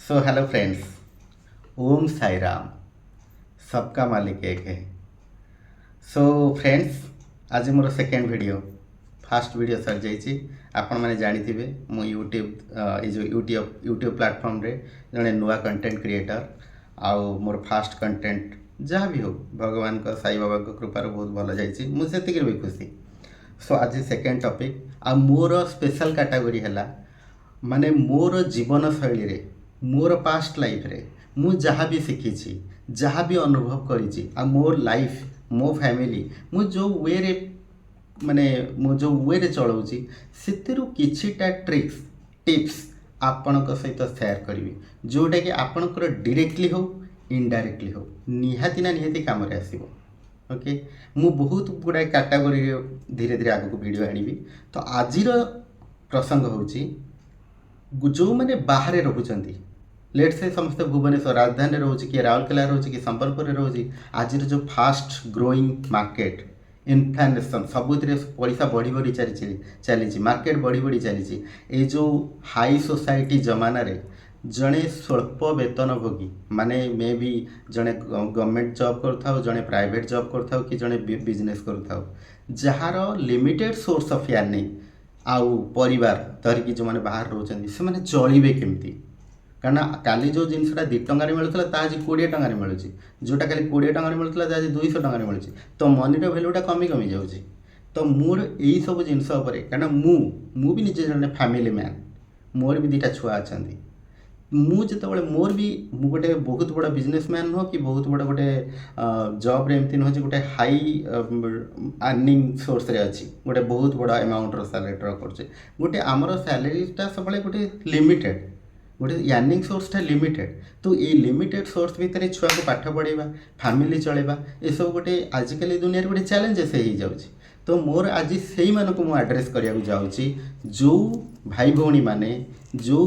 सो hello friends, Om Sai Ram. सबका मालिक एक है। सो फ्रेंड्स, आज मोर सेकेंड वीडियो फास्ट वीडियो सर जाइए। आपण मैंने जानी मु यूट्यूब ये जो यूट्यूब प्लेटफॉर्म रे जड़े नुआ कंटेंट क्रिएटर आउ मोर फास्ट कंटेंट जहाँ भी हो भगवान का साई बाबा को कृपार बहुत भल जाइए, मुझे भी खुशी। सो आज सेकेंड टॉपिक आ मोर स्पेशल कैटेगरी है माने मोर जीवन शैली रे मोर पास्ट लाइफ रे मु जहाँ भी शिखी जहाँ भी अनुभव करी मोर लाइफ मो फैमिली मु जो वे रे माने मु जो वे रे चलाऊँगी से किछिटा ट्रिक्स टिप्स आपणक सहित शेयर करी जोटा कि आपणकर डायरेक्टली हो इनडायरेक्टली हो निहाती ना निहाती काम रे आसीबो। ओके, मु बहुत गुड़ाए कैटेगरी धीरे धीरे आगक वीडियो आनी। तो आज प्रसंग होची जो मैंने बाहर रोचंती लेट से समस्त भुवनेश्वर राजधानी रोचे कि राउरकेला रोचे कि संबलपुर रोचे। आज जो फास्ट ग्रोइंग मार्केट इन्फ्लेशन सबुत पैसा बढ़ी बढ़ी चली मार्केट बढ़ी बढ़ी चली ये जो हाई सोसाइटी जमाना रे जड़े स्वल्प वेतनभोगी माने मे भी जड़े गवर्नमेंट जॉब कर जड़े प्राइवेट जॉब कर कि जड़े बिजनेस कर jar limited source of earning आउ परिवार धरिकी जो मैंने बाहर रोचंती से मैंने चलिए केमती कारण काली जो जिनसा 2 टंकार मिलूला आज 20 टंकार मिलूँ जोटा खाली 20 टंकार मिलूला आज 200 टंकार मिलूँ तो मनीर भैल्यूटा कमी कमी जाऊँगी। तो मोर यही सब जिनस कारण मु भी निजे जड़े फैमिली मैन मोर भी 2टा छुआ अच्छा मुझे मोर भी गोटे बहुत बड़ा बिजनेसमैन नुह कि बहुत बड़ा गोटे जॉब रे एमती नुह गोटे हाई अर्निंग सोर्स रे अच्छी गोटे बहुत बड़ा अमाउंटर सैलरी कर गोटे आमर सैलरीटा सब गोटे लिमिटेड गोटे अर्निंग सोर्सटा लिमिटेड। तो ये लिमिटेड सोर्स भितर छुआ को पाठ पढ़ेगा फैमिली चलेगा ये सब गोटे आजिकल दुनिया गोटे चैलेंजेस हो जाऊँगी। तो मोर आज से मानक मु एड्रेस करने जाऊँगी जो भाई भौणी माने जो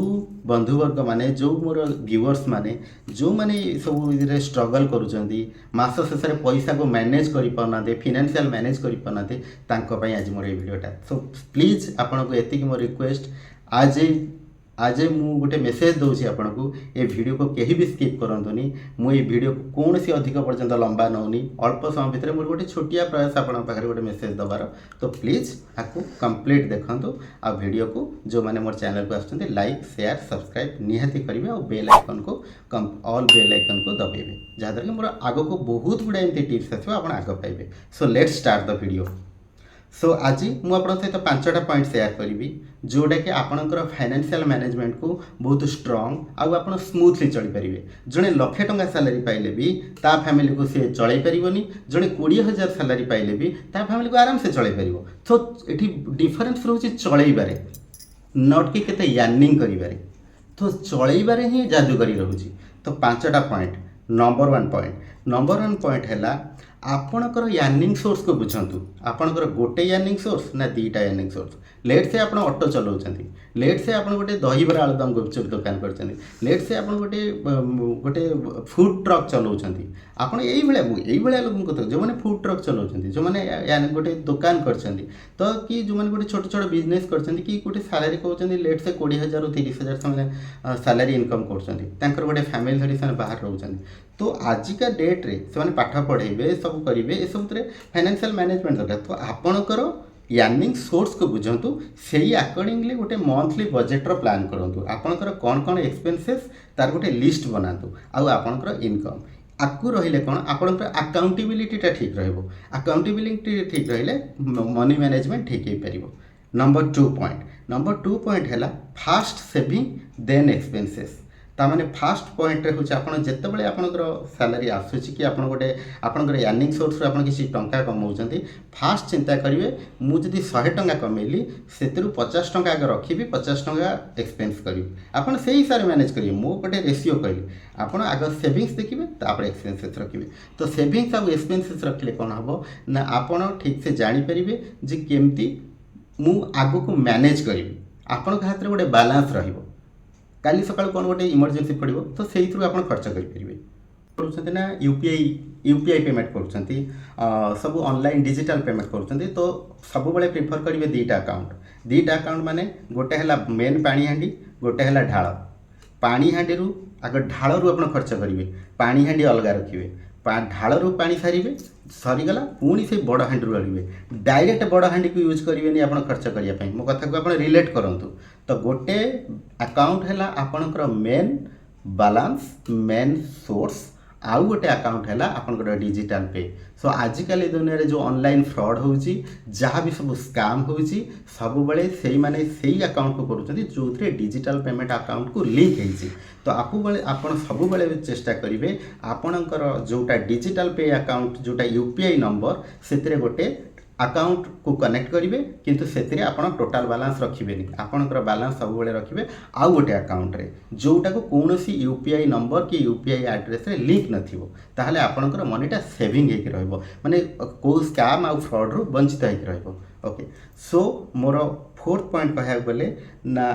बंधुवर्ग माने जो मोर व्यूअर्स माने जो माने सब स्ट्रगल करुँच मास शेष पैसा को मैनेज कर पाना फाइनेंशियल मैनेज कर पाना आज मोर ये वीडियोटा। सो प्लीज आपन को एतिक मोर रिक्वेस्ट आज मु गोटे मेसेज दूसरी आपन को ये वीडियो को कहीं भी स्किप करंतुनी। मु ये वीडियो को कौन सी अधिक पर्यंत लंबा नौनी अल्प समय भितर मोर गोटे छोटिया प्रयास आपन पाखे गोटे मेसेज दबार। तो प्लीज आपको कंप्लीट देखंतु आ वीडियो को जो माने मोर चैनल को आछंती लाइक शेयर सब्सक्राइब निहाती करिवे और बेल आइकन को ऑल बेल आइकन को दबाइबे जहाँद्वारा कि मोर आगो को बहुत गुड़ा एमती टिप्स आसो आपन आग पाइबे। So let's start the video. So आज मुझे सहित 5टा पॉइंट शेयर करी जोटा कि आपणकर फाइनेंशियल मैनेजमेंट को बहुत स्ट्रॉन्ग आउ आप स्मूथली चली पारे। जड़े 1,00,000 टंका सैलरी पाइले भी ता फैमिली को सी चल पारनी जड़े 20,000 सैलरी पाइले भी ता फैमिली को आराम से चल पार। तो ये डिफरेन्स रोचे चलैबारे नट कि केते यार्निंग करिबारे। तो चलैबारे ही जादूगरी रोचे। तो 5टा पॉइंट नंबर 1 पॉइंट है आपणकर यार्निंग सोर्स को बुझंतु। आपणकर गोटे यार्निंग सोर्स ना 2टा यार्निंग सोर्स। लेट से आप ऑटो चलाउछंती, लेट से आप गोटे दहीबरा आलुदम गुपचुप दुकान करछंती, लेट से आप गोटे फूड ट्रक चलाउछंती। आपण यही भलिया लोक जो मैंने फूड ट्रक चलाउछंती जो मैंने गोटे दुकान करछंती तो कि जो मैंने गोटे छोट छोट बिजनेस करछंती कि गोटे सैलरी कहउछंती लेट से 20,000 30,000 से सैलरी इनकम करछंती तांकर गोटे फैमिली धरी से बाहर रहउछंती। तो आजिका डेट रे से पाठ पढ़ेबे सब करेंगे ये सब फाइनेंशियल मैनेजमेंट दरकार। तो आपणकर यार्निंग सोर्स को बुझंतु से अकॉर्डिंगली गोटे मंथली बजेट्र प्लान करूँ आपणकर कौन कौन एक्सपेंसेस तार गोटे लिस्ट बनातु आउ आपणकर इनकम आकु रहिले कौन आपणकर अकाउंटेबिलिटीटा ठीक रहिबो। अकाउंटेबिलिटी ठीक रहिले मनी मैनेजमेंट ठीक हो पार। नंबर 2 पॉइंट है फास्ट सेविंग देन एक्सपेंसेस। तामाने फास्ट पॉइंट हूँ आपड़ जितेबाला आपंकर सैलरी आसूँ कि आप गोटे आपंकर यार्निंग सोर्स आप किसी टंका कमाऊँच फास्ट चिंता करेंगे मुझे 100 टंका कमेली से 50 टंका आगे रखी 50 टंका एक्सपेंस करी आप से हिसाब से मैनेज करेंगे। मो गोटे रेसीो कहली आप आग सेविंग्स देखिए तापर एक्सपेंसेस रखिए। तो सेविंग्स आउ एक्सपेंसेस रखिले कौन हम ना आपड़ ठीक से जानीपारे जे केमती मु आग को मैनेज करी आपण हाथ में गोटे बालांस रहिबो। काली सकाल कौन गोटे इमरजेंसी पड़ो तो से आप खर्च करेंगे ना यूपीआई पेमेंट कर सब ऑनलाइन डिजिटल पेमेंट कर। तो सब बड़े प्रिफर करेंगे 2टा अकाउंट माने गोटे है मेन पानी हांडी गोटे है ढाल। पानी हांडी आग ढालू आप खर्च करेंगे पानी हांडी अलग रखिए ढालू पानी सारे सरीगला पुणी से बड़ हांडी रखिए डायरेक्ट बड़ हांडी को यूज करेंगे आप खर्च करने मो कथा को आप रिलेट करूँ तो गोटे अकाउंट है आपणकर मेन बालांस मेन सोर्स आउ गोटे अकाउंट है आपंकर डिजिटल पे सो आजिकल दुनिया रे जो ऑनलाइन फ्रॉड होउची जहाँ भी सब स्कैम होउची सब बड़े से माने सही अकाउंट को करूछथि जो डिजिटल पेमेंट अकाउंट को लिंक होइची तो आपन सब बड़े चेष्टा करेंगे आपणकर जोटा डिजिटल पे अकाउंट जोटा यूपीआई नंबर से गोटे अकाउंट को कनेक्ट करेंगे किंतु से आपन टोटाल बैलेंस रखिबेनी आपनकर बैलेंस सब बेले रखिबे आउ गोटे अकाउंट रे जोटा को कौनसी यूपीआई नंबर कि यूपीआई एड्रेस रे लिंक नथिबो ताहले आपनकर मनीटा सेविंग हेकि रहइबो माने को स्कैम आउ फ्रॉड रो वंचित हेकि रहइबो ओके सो मोर फोर्थ पॉइंट कह गले ना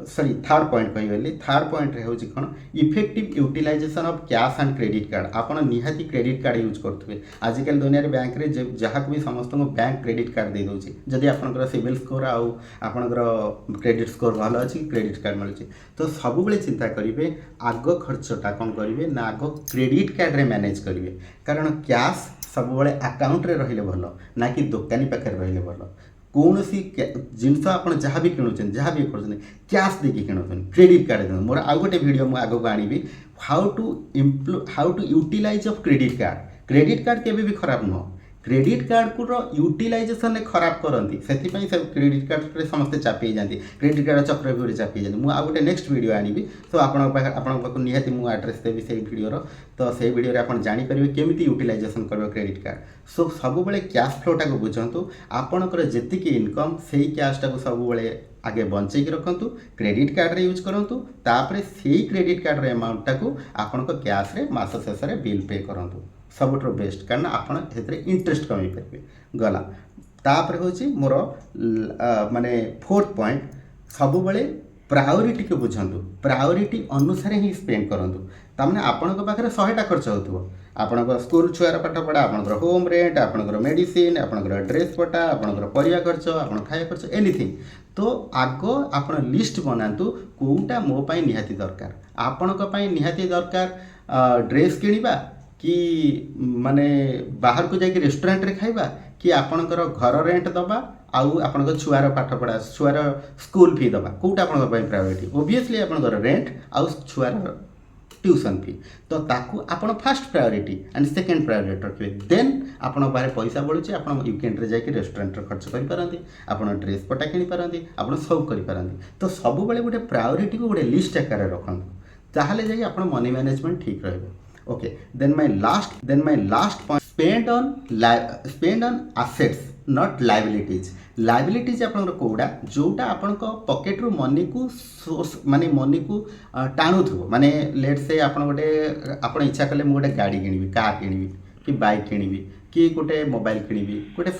सॉरी थर्ड पॉइंट कह गली थर्ड पॉइंट रे होची कोन effective utilisation of cash and credit card आपन निहाती क्रेडिट कार्ड यूज करथुवे आजिकल दुनिया रे बैंक रे जहाँ भी समस्त बैंक क्रेडिट कार्ड दे दोची जदि आपनकर सिविल स्कोर आउ आपनकर क्रेडिट स्कोर भलो अछि क्रेडिट कार्ड मिलुची तो सब बेले चिंता करिवे आग खर्चटा कोन करिवे ना आग क्रेडिट कार्ड रे मैनेज करिवे कारण कैश सब बेले अकाउंट रे रहिले भलो ना कि दुकानी पाखे रहिले भलो कौन सी जिनस आप जहाँ भी किणुन जहाँ भी कर कैश देकी किणुन क्रेडिट कार्ड दे मोर आउ गोटे वीडियो मुझे आगक आनी how to utilise of credit card केबे भी खराब नुह क्रेडिट कार्ड को यूटिलाइजेशन खराब करती से क्रेडिट कार्ड समस्ते चापी जाती क्रेडिट कार्ड चक्रव्यूह चापी जाती मुझे गोटे नेक्स्ट वीडियो आनी सो आपको निहाती मुझे आड्रेस देवी से वीडियो तो से वीडियो आप जापर केमी यूटिलाइजेशन कर क्रेडिट कार्ड सो सब बेले कैश फ्लोटा को बुझंतु आपणकर जी इनकम से कैशटा को सब बेले आगे बंचेक रखु क्रेडिट कार्ड रे यूज करूँ तापर से क्रेडिट कार्ड रे अमाउंटा को आपण कैश रे मास शेष में बिल पे करूँ सबुठ बेस्ट कारण आपड़ इंटरेस्ट कमी पारे गला तापर हूँ मोर माने फोर्थ पॉइंट सब बेले प्रायोरिटी को बुझंतु प्रायोरिटी अनुसार ही स्पेंड करूँ तमें आपण पाखे 100टा खर्च हो आपण स्कूल छुआर पाठ पढ़ा आपंकर होम रेंट आपंकर मेडिसिन आपंकर ड्रेस पटा आपंकर परिया खर्च आप खाया खर्च एनीथिंग तो आग आप लिस्ट बनातु कौटा मो पाई निहाती दरकार आपण निहाती दरकार ड्रेस किणवा कि माने बाहर को जाके रेस्टोरेंट रे खाइबा कि आपणकर घर रेंट दबा आउ आपणकर छुआर पाठ पढ़ा छुआर स्कूल फी दबा कौटा आपणकर पाई प्रायोरिटी ओबियसली आपणकर रेंट आउ छुआर ट्यूशन फी तो ताकू आपण first priority and second priority रखिए देन आपण बाहर पैसा बढ़ुचे आपण वीकेंड रे जाके रेस्टोरेंट रे खर्च करि पारंती आपण ड्रेस पटा किनि पारंती आपण सब करि पारंती तो सब बेले गोटे प्रायोरिटी को गोटे लिस्ट आकार रखंतु ताहले जाई आपण मनी मैनेजमेंट ठीक रहबो okay then my last point spend on assets not liabilities आपन कोड़ा जोटा आपन पॉकेट रू मनी को सोर्स माने मनी को टाणुथो माने लेट से आपन गोटे आपन इच्छा कले मु गोटे गाड़ी किनिबी कार किनिबी कि बाइक किनिबी कि गोटे मोबाइल किनिबी गोटे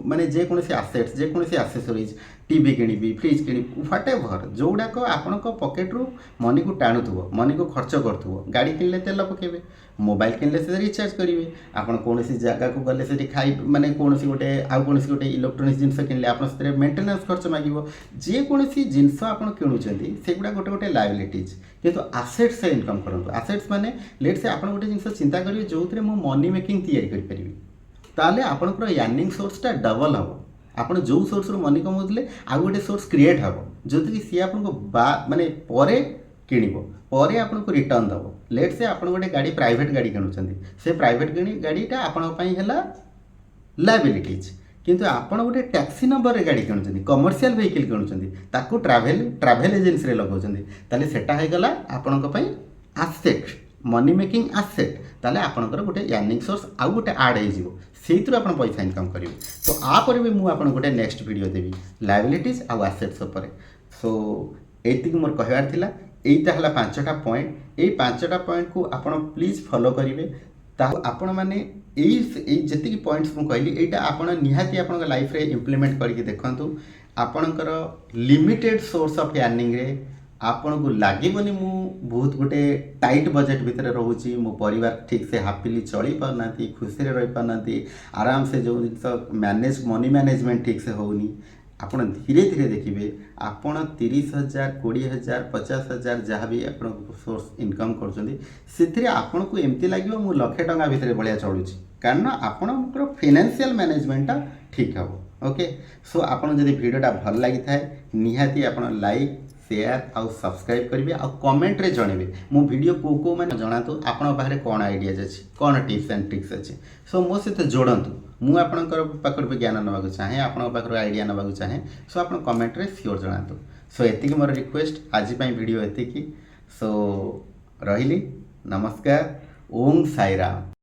माने जे कोनसी एसेट्स जे कोनसी accessories TV Kinibi fridge Kinibi whatever जोड़ाक आपण पॉकेट रू मनी को टाणुथो मनी को खर्च करूँ गाड़ी किनले तेल पकेबे मोबाइल किनले से रिचार्ज करेंगे आपन कौन जगह को गले से खाई माने कौन गोटे आउ कौन गोटे इलेक्ट्रोनिक्स जिनस किनले आप मेंटेनेंस खर्च मागिबो जे कौन जिनस आप किणुचंती सेगुड़ा गोटे गोटे लायबिलिटीज किंतु आसेट्स से इनकम करंतु आसेट्स माने लेट से आपन गोटे जिनस चिंता करिवे जोथरे मो मनी मेकिंग तैयारी करि परिबी ताले आपनकर यार्निंग सोर्सटा डबल हम आपन जो सोर्स रो मनी कमाउतले आ गोटे सोर्स क्रिएट हम जोथि कि सी आपन को माने परे किणिबो परे आपन को रिटर्न दबो लेट से आपन गोटे गाड़ी प्राइवेट गाड़ी किणुचंती से प्राइवेट गाड़ीटा आपन पई हला लायबिलिटीज किंतु आपन गोटे टैक्सी नंबर रे गाड़ी किणुचंती कमर्शियल व्हीकल किणुचंती ताकू ट्रैवल एजेंसी रे लगौचंती ताले सेटा हे गला आपन को पई एसेट मनी मेकिंग एसेट ताले आपनकर गोटे यार्निंग सोर्स आउ गोटे ऐड हे जिवो सेइतु आपन पैसा इनकम करिवे तो आ पर भी मु आपन गोटे नेक्स्ट वीडियो देबी लायबिलिटीज आउ एसेट्स ऊपर सो एतिक मोर कहबार थिला एटा हला 5टा पॉइंट ए 5टा पॉइंट को आपण प्लीज फॉलो करिवे ता आपण माने एई जति पॉइंट्स मु कहली एटा आपण निहाती आपण लाइफ रे इंप्लीमेंट करके देखंतु आपणकर लिमिटेड सोर्स ऑफ अर्निंग रे आपन को लागेबनी मु बहुत गोटे टाइट बजेट भितर रहूची मो परिवार ठीक से हैप्पीली चली पारनाती खुशी रे रही पारनाती आराम से जो जिनस मैनेज मनी मैनेजमेंट ठीक से होनी ଆପଣ ଧୀରେ ଧୀରେ ଦେଖିବେ ଆପଣ 30,000 20,000 50,000 ଯାହା ବି ଆପଣ ସୋର୍ସ ଇନକମ୍ କରୁଛନ୍ତି ସେଥିରେ ଆପଣଙ୍କୁ ଏମିତି ଲାଗିବ ମୁଁ ଲକ୍ଷେ ଟଙ୍କା ଭିତରେ ଭଳିଆ ଚଳୁଛି, କାରଣ ଆପଣଙ୍କର ଫିନାନ୍ସିଆଲ୍ ମ୍ୟାନେଜମେଣ୍ଟଟା ଠିକ୍ ହେବ। ଓକେ, ସୋ ଆପଣ ଯଦି ଭିଡ଼ିଓଟା ଭଲ ଲାଗିଥାଏ ନିହାତି ଆପଣ ଲାଇକ୍ ସେୟାର ଆଉ ସବସ୍କ୍ରାଇବ୍ କରିବେ ଆଉ କମେଣ୍ଟରେ ଜଣାଇବେ ମୋ ଭିଡ଼ିଓ କେଉଁ ମାନେ ଜଣାନ୍ତୁ ଆପଣଙ୍କ ପାଖରେ କ'ଣ ଆଇଡ଼ିଆଜ୍ ଅଛି, କ'ଣ ଟିପ୍ସ ଆଣ୍ଡ ଟ୍ରିକ୍ସ ଅଛି। ସୋ ମୋ ସହିତ ଯୋଡ଼ନ୍ତୁ, ମୁଁ ଆପଣଙ୍କର ପାଖରୁ ବି ଜ୍ଞାନ ନେବାକୁ ଚାହେଁ, ଆପଣଙ୍କ ପାଖରୁ ଆଇଡ଼ିଆ ନେବାକୁ ଚାହେଁ। ସୋ ଆପଣ କମେଣ୍ଟରେ ସିଓର ଜଣାନ୍ତୁ। ସୋ ଏତିକି ମୋର ରିକ୍ୱେଷ୍ଟ, ଆଜି ପାଇଁ ଭିଡ଼ିଓ ଏତିକି। ସୋ ରହିଲି, ନମସ୍କାର, ଓମ୍ ସାଇରାମ।